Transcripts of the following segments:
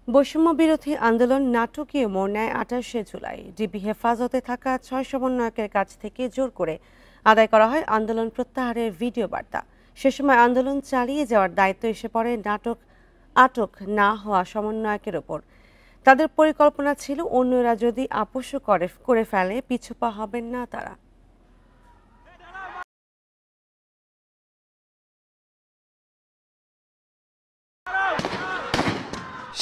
বৈষম্য বিরোধী আন্দোলন নাটকীয় মোড় নেয় ২৮শে জুলাই। ডিবি হেফাজতে থাকা ৬ সমন্বয়কের কাছ থেকে জোর করে আদায় করা হয় আন্দোলন প্রত্যাহারের ভিডিও বার্তা। সে সময় আন্দোলন চালিয়ে যাওয়ার দায়িত্ব এসে পড়ে আটক না হওয়া সমন্বয়কের ওপর। তাদের পরিকল্পনা ছিল অন্যরা যদি আপোষও করে ফেলে পিছুপা হবেন না তারা।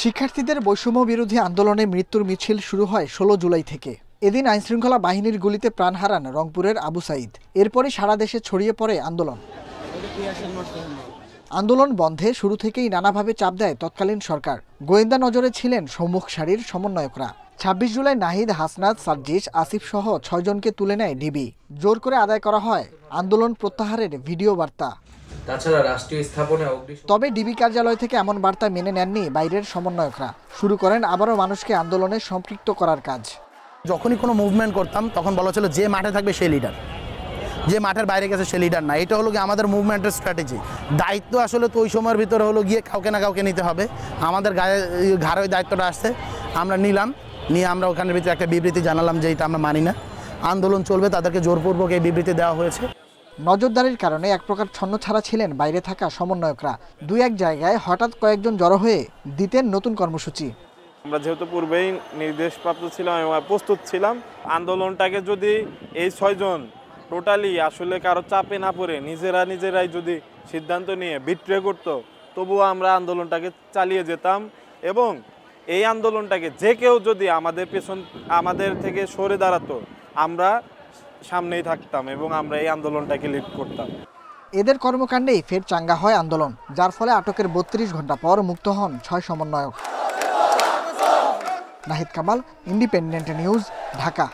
শিক্ষার্থীদের বৈষম্য বিরোধী আন্দোলনে মৃত্যুর মিছিল শুরু হয় ১৬ জুলাই থেকে। এদিন আইনশৃঙ্খলা বাহিনীর গুলিতে প্রাণ হারান রংপুরের আবু সাঈদ। এরপরই সারা দেশে ছড়িয়ে পড়ে আন্দোলন বন্ধে শুরু থেকেই নানাভাবে চাপ দেয় তৎকালীন সরকার। গোয়েন্দা নজরে ছিলেন সম্মুখ সারির সমন্বয়করা। ২৬ জুলাই নাহিদ, হাসনাত, সার্জিস, আসিফ সহ ৬ জনকে তুলে নেয় ডিবি। জোর করে আদায় করা হয় আন্দোলন প্রত্যাহারের ভিডিও বার্তা। তাছাড়া রাষ্ট্রীয় স্থাপনে তবে ডিবি কার্যালয় থেকে এমন বার্তা মেনে নেননি বাইরের সমন্বয়করা। শুরু করেন আবারও মানুষকে আন্দোলনে সম্পৃক্ত করার কাজ। যখনই কোনো মুভমেন্ট করতাম তখন বলা ছিল যে মাঠে থাকবে সে লিডার, যে মাঠের বাইরে গেছে সে লিডার না। এটা হলো কি আমাদের মুভমেন্টের স্ট্র্যাটেজি। দায়িত্ব আসলে তো ওই সময়ের ভিতরে হলো গিয়ে কাউকে না কাউকে নিতে হবে। আমাদের ঘাড়ে ওই দায়িত্বটা আসছে, আমরা নিলাম। নিয়ে আমরা ওখানের ভিতরে একটা বিবৃতি জানালাম যে এটা আমরা মানি না, আন্দোলন চলবে। তাদেরকে জোরপূর্বক এই বিবৃতি দেওয়া হয়েছে। নজরদারির কারণে এক প্রকার ছন্নছাড়া ছিলেন বাইরে থাকা সমন্বয়করা। দুই এক জায়গায় হঠাৎ কয়েকজন জড়ো হয়ে দিতেন নতুন কর্মসূচি। আমরা যেহেতু পূর্বেই নির্দেশপ্রাপ্ত ছিলাম এবং প্রস্তুত ছিলাম, আন্দোলনটাকে যদি এই ৬ জন টোটালি আসলে কারো চাপে না পড়ে নিজেরাই যদি সিদ্ধান্ত নিয়ে বিট্রে করত, তবুও আমরা আন্দোলনটাকে চালিয়ে যেতাম। এবং এই আন্দোলনটাকে যে কেউ যদি আমাদের থেকে সরে দাঁড়াতো, আমরা সামনেই থাকতাম এবং আমরা এই আন্দোলনটাকে লিড করতাম। এদের কর্মকাণ্ডেই ফের চাঙ্গা হয় আন্দোলন, যার ফলে আটকের ৩২ ঘন্টা পর মুক্ত হন ৬ সমন্বয়ক। Nahid Kamal, independent news, Dhaka.